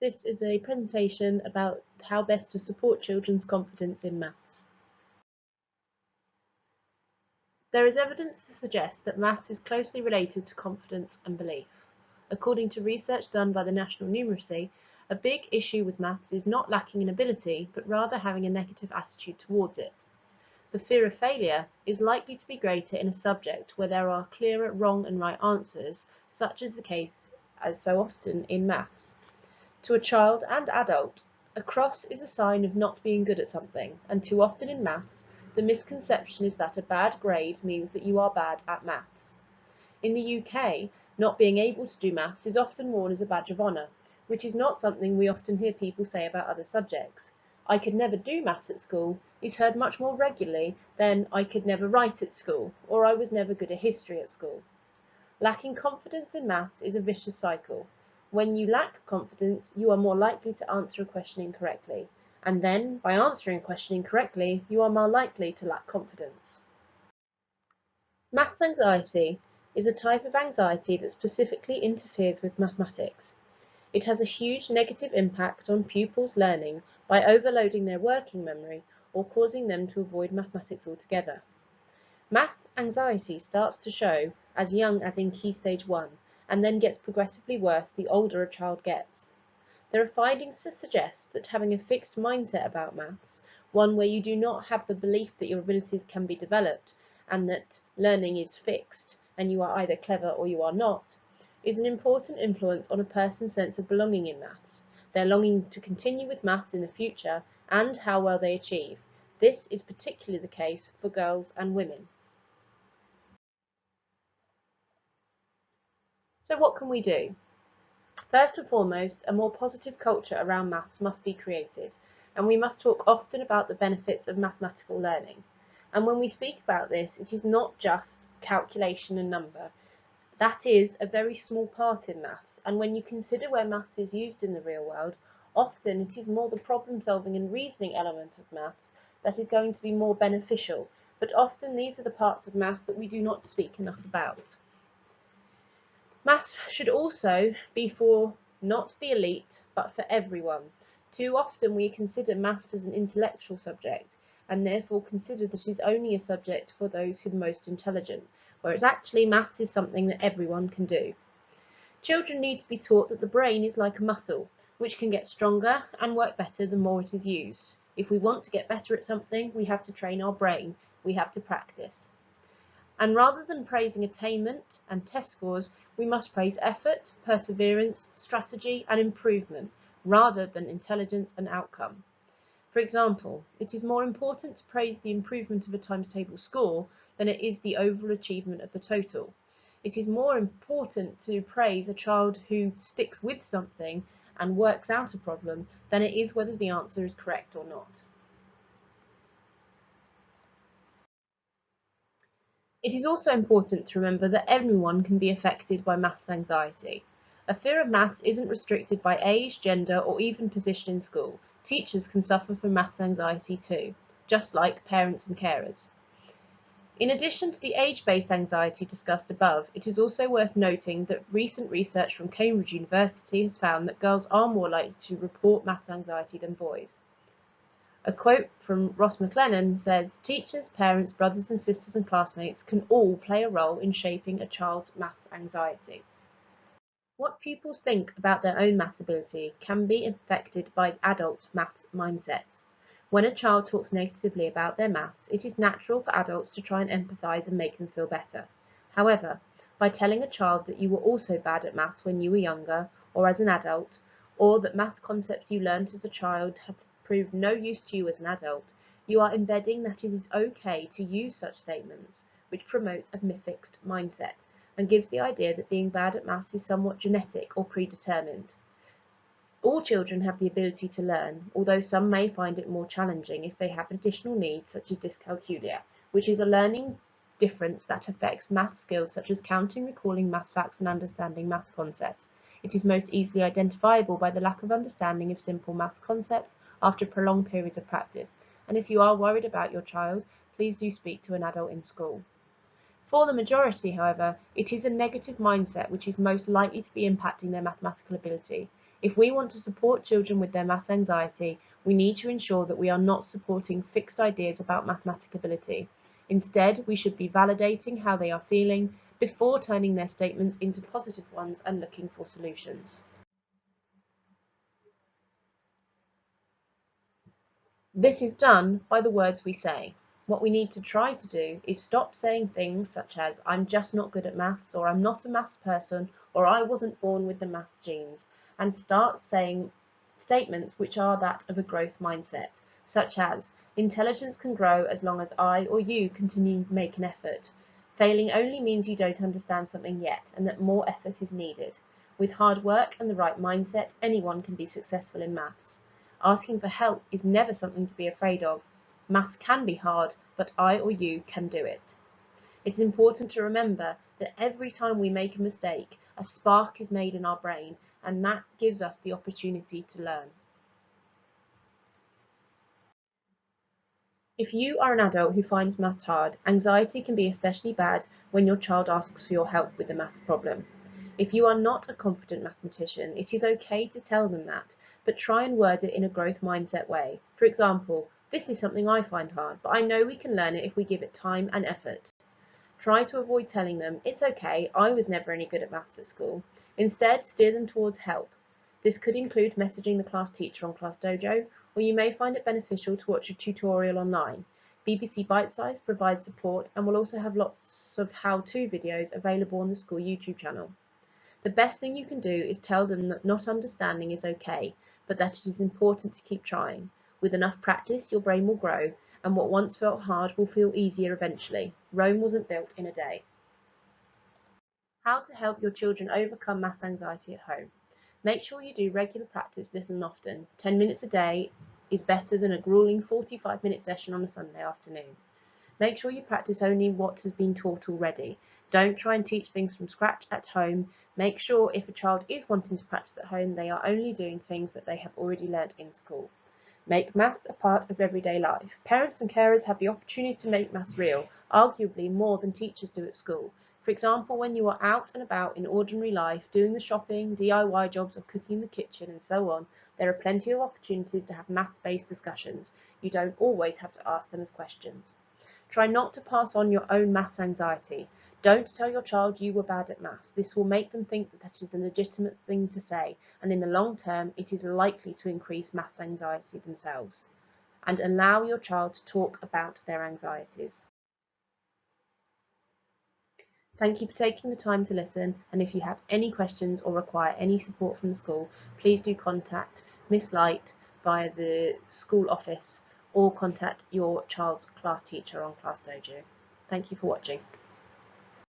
This is a presentation about how best to support children's confidence in maths. There is evidence to suggest that maths is closely related to confidence and belief. According to research done by the National Numeracy, a big issue with maths is not lacking in ability, but rather having a negative attitude towards it. The fear of failure is likely to be greater in a subject where there are clearer wrong and right answers, such is the case as so often in maths. To a child and adult, a cross is a sign of not being good at something, and too often in maths, the misconception is that a bad grade means that you are bad at maths. In the UK, not being able to do maths is often worn as a badge of honour, which is not something we often hear people say about other subjects. I could never do maths at school is heard much more regularly than I could never write at school, or I was never good at history at school. Lacking confidence in maths is a vicious cycle. When you lack confidence, you are more likely to answer a question incorrectly, and then, by answering a question incorrectly, you are more likely to lack confidence. Maths anxiety is a type of anxiety that specifically interferes with mathematics. It has a huge negative impact on pupils' learning by overloading their working memory or causing them to avoid mathematics altogether. Math anxiety starts to show as young as in Key Stage 1 and then gets progressively worse the older a child gets. There are findings to suggest that having a fixed mindset about maths, one where you do not have the belief that your abilities can be developed and that learning is fixed and you are either clever or you are not, is an important influence on a person's sense of belonging in maths, their longing to continue with maths in the future, and how well they achieve. This is particularly the case for girls and women. So what can we do? First and foremost, a more positive culture around maths must be created, and we must talk often about the benefits of mathematical learning. And when we speak about this, it is not just calculation and number. That is a very small part in maths, and when you consider where maths is used in the real world, often it is more the problem solving and reasoning element of maths that is going to be more beneficial, but often these are the parts of maths that we do not speak enough about. Maths should also be for not the elite, but for everyone. Too often we consider maths as an intellectual subject, and therefore consider that it is only a subject for those who are most intelligent, whereas actually maths is something that everyone can do. Children need to be taught that the brain is like a muscle, which can get stronger and work better the more it is used. If we want to get better at something, we have to train our brain, we have to practice. And rather than praising attainment and test scores, we must praise effort, perseverance, strategy and improvement, rather than intelligence and outcome. For example, it is more important to praise the improvement of a times table score than it is the overall achievement of the total. It is more important to praise a child who sticks with something and works out a problem than it is whether the answer is correct or not. It is also important to remember that everyone can be affected by maths anxiety. A fear of maths isn't restricted by age, gender, or even position in school. Teachers can suffer from maths anxiety too, just like parents and carers. In addition to the age-based anxiety discussed above, it is also worth noting that recent research from Cambridge University has found that girls are more likely to report maths anxiety than boys. A quote from Ross McLennan says, "Teachers, parents, brothers and sisters and classmates can all play a role in shaping a child's maths anxiety." What pupils think about their own maths ability can be affected by adults' maths mindsets. When a child talks negatively about their maths, it is natural for adults to try and empathise and make them feel better. However, by telling a child that you were also bad at maths when you were younger or as an adult, or that maths concepts you learnt as a child have proved no use to you as an adult, you are embedding that it is okay to use such statements, which promotes a fixed mindset and gives the idea that being bad at maths is somewhat genetic or predetermined. All children have the ability to learn, although some may find it more challenging if they have additional needs such as dyscalculia, which is a learning difference that affects maths skills such as counting, recalling maths facts and understanding maths concepts. It is most easily identifiable by the lack of understanding of simple maths concepts after prolonged periods of practice, and if you are worried about your child, please do speak to an adult in school. For the majority, however, it is a negative mindset which is most likely to be impacting their mathematical ability. If we want to support children with their maths anxiety, we need to ensure that we are not supporting fixed ideas about mathematical ability. Instead, we should be validating how they are feeling before turning their statements into positive ones and looking for solutions. This is done by the words we say. What we need to try to do is stop saying things such as "I'm just not good at maths," or "I'm not a maths person," or "I wasn't born with the maths genes," and start saying statements which are that of a growth mindset, such as "Intelligence can grow as long as I or you continue to make an effort. Failing only means you don't understand something yet and that more effort is needed. With hard work and the right mindset, anyone can be successful in maths. Asking for help is never something to be afraid of. Maths can be hard, but I or you can do it." It is important to remember that every time we make a mistake, a spark is made in our brain, and that gives us the opportunity to learn. If you are an adult who finds maths hard, anxiety can be especially bad when your child asks for your help with a maths problem. If you are not a confident mathematician, it is okay to tell them that, but try and word it in a growth mindset way. For example, "This is something I find hard, but I know we can learn it if we give it time and effort." Try to avoid telling them, "It's okay, I was never any good at maths at school." Instead, steer them towards help. This could include messaging the class teacher on Class Dojo, or you may find it beneficial to watch a tutorial online. BBC Bitesize provides support and will also have lots of how-to videos available on the school YouTube channel. The best thing you can do is tell them that not understanding is okay, but that it is important to keep trying. With enough practice, your brain will grow, and what once felt hard will feel easier eventually. Rome wasn't built in a day. How to help your children overcome maths anxiety at home. Make sure you do regular practice little and often. 10 minutes a day is better than a grueling 45-minute session on a Sunday afternoon. Make sure you practice only what has been taught already. Don't try and teach things from scratch at home. Make sure if a child is wanting to practice at home, they are only doing things that they have already learnt in school. Make maths a part of everyday life. Parents and carers have the opportunity to make maths real, arguably more than teachers do at school. For example, when you are out and about in ordinary life, doing the shopping, DIY jobs, or cooking in the kitchen, and so on, there are plenty of opportunities to have maths-based discussions. You don't always have to ask them as questions. Try not to pass on your own maths anxiety. Don't tell your child you were bad at maths. This will make them think that is a legitimate thing to say, and in the long term, it is likely to increase maths anxiety themselves. And allow your child to talk about their anxieties. Thank you for taking the time to listen, and if you have any questions or require any support from the school, please do contact Miss Light via the school office or contact your child's class teacher on Class Dojo. Thank you for watching.